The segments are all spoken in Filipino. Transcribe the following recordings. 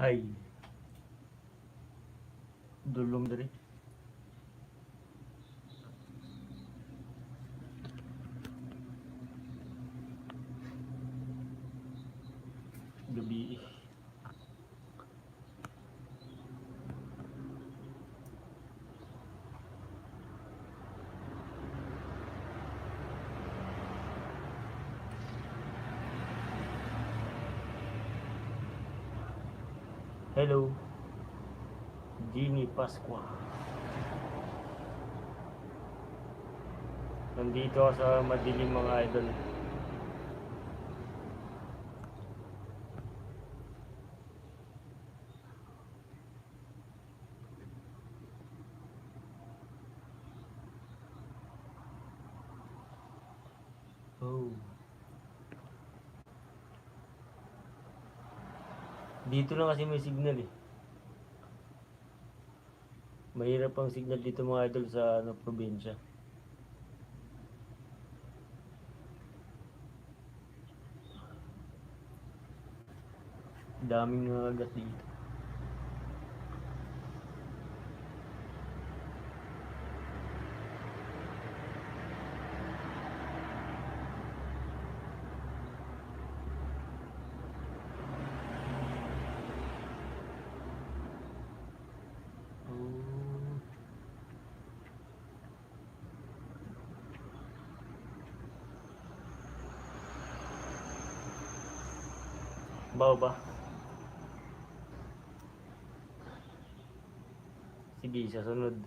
Hay, dulom diri. Gabi. Hello, Genie Pasqua. Nandito ako sa madilim mga idol. Oh. Dito lang kasi may signal eh. Mahirap ang signal dito mga idol sa probinsya. Daming nangagat dito. Bao ba? Sige, sa sunod.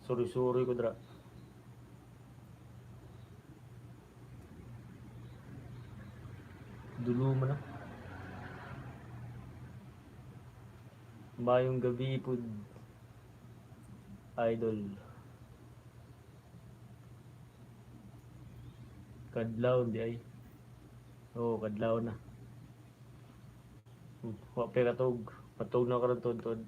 Suri-suri ko dra. Dulo mo na. Mayong gabi po, idol. Kadlaw di ay. Oo, kadlaw na. Wape katog. Patog na karon tod-tod.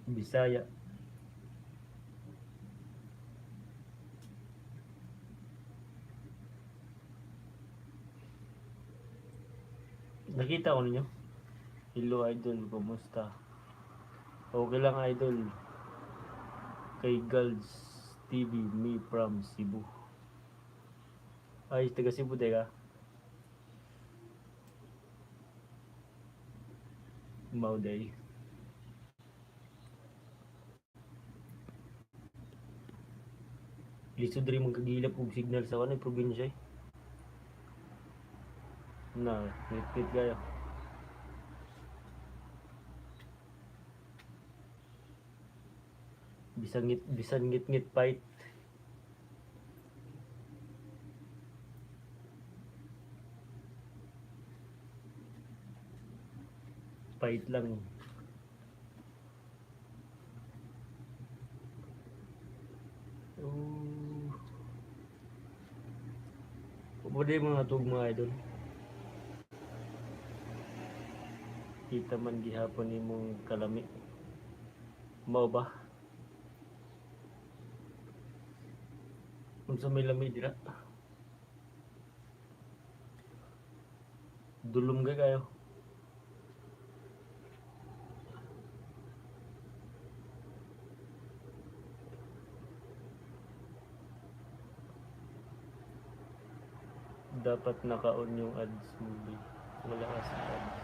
Bisaya. Nakita ko ninyo? Hello idol, kumusta? Okay lang idol. Kay Girls TV, me from Cebu. Ay, taga Cebu ka? Mauday. Lisod rin magkagilap og signal sa kanay probinsya eh. Na, nit-nit kaya. Bisan ngit-ngit fight. Fight lang. Pwede mga tug mga idol. Kita man gihapon imong kalami. Mao ba? Unsa may lami dira? Dulom ka kayo. Dapat naka-on yung ads movie. Wala kasi ads.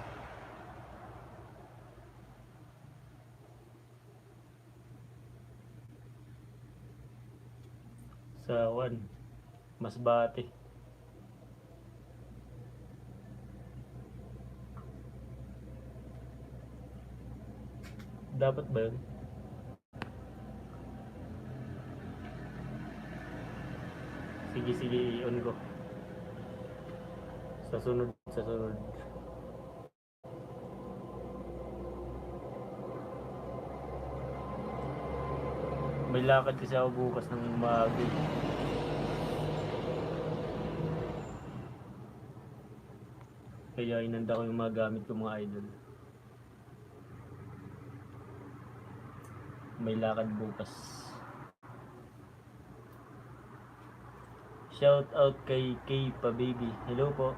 Sa Masbate. Dapat ba yun? Sige, i-on ko. Sa sunod. May lakad kasi ako bukas ng umaga. Kaya inanda ko yung mga gamit ko mga idol. may lakad bukas. Shout out kay Pa Baby. Hello po.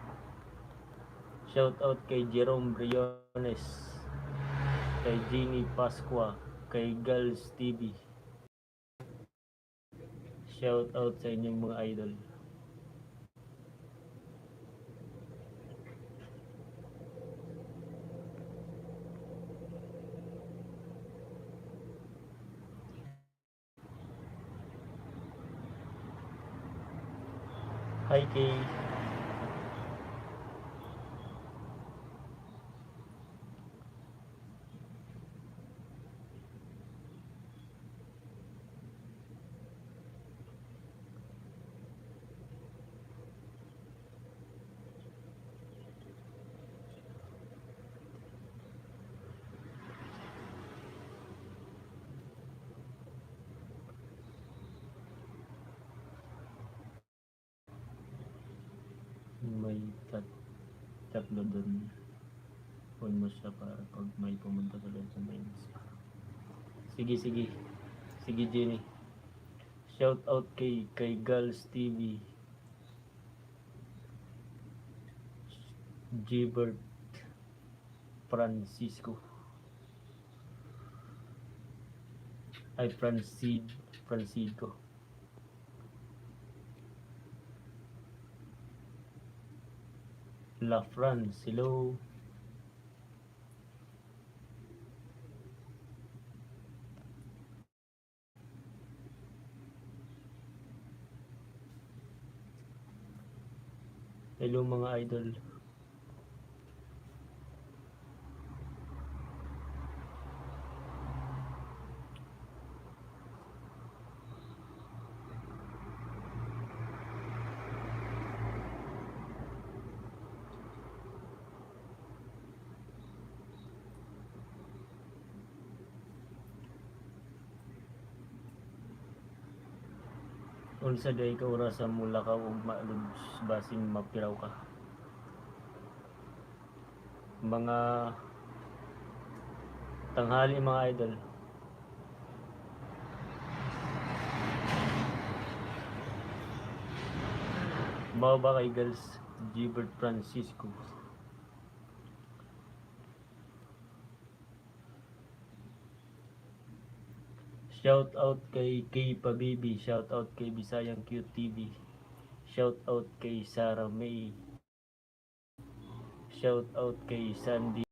Shout out kay Jerome Briones, kay Jeannie Pasqua, kay Girls TV. Shout out sa inyong mga idol. Hi kay may tatlo doon. On mo siya para pag may pumunta sa sa mines. Sige Jenny. Shout out kay Girls TV, Gilbert Francisco, ay Francisco. La France, hello. Hello mga idol. Unsa day ka orasan mula ka ug maalubs basing mapiraw ka. Mga tanghali mga idol. Mao ba kay Girls Gilbert Francisco? Shout out kay Pa Baby, shout out kay Bisayang Cute TV, shout out kay Sarah May, shout out kay Sandy.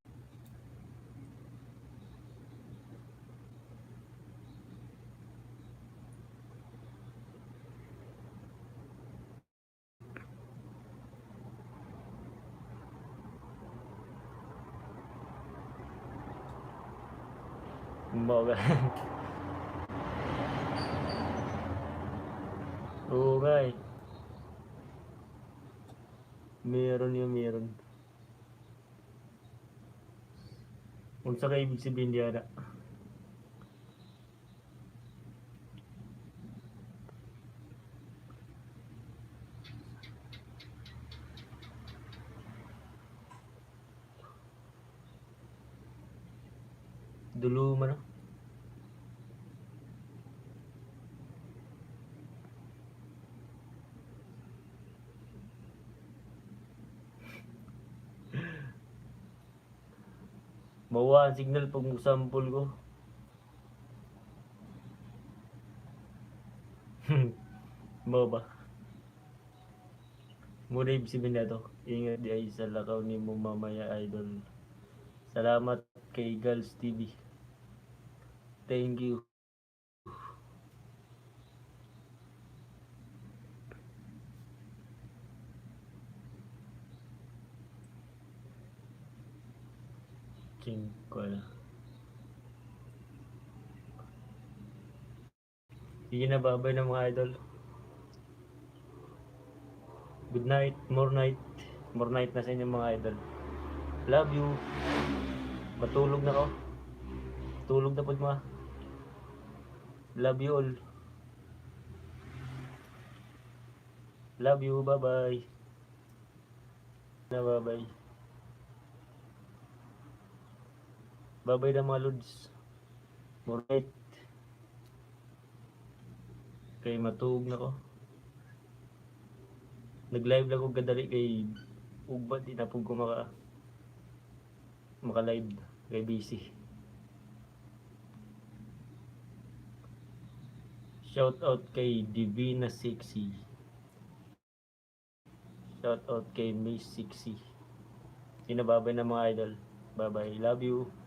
Mga oo nga eh. Meron. Unsa ka ibig sabihin diyan? Dulo man. Mawa ang signal pag sample ko. Mo ba? Muna ibig sabihin na to. Ingat di ay sa lakaw ni mo mamaya idol. Salamat kay Girls TV. Thank you. King ko na. Sige na, babay na mga idol. Good night, more night. More night na sa inyo mga idol. Love you. Matulog na ko. Tulog na po mga. Love you all. Love you, bye-bye. Bye-bye. Bye-bye na mga lods. More night. Kay matug na ko. Nag-live lang ko gadali kay ugba di na pug ko maka-live kay busy. Shout out kay Divina Sexy. Shout out kay Miss Sexy. Sinababay na mga idol. Bye bye. Love you.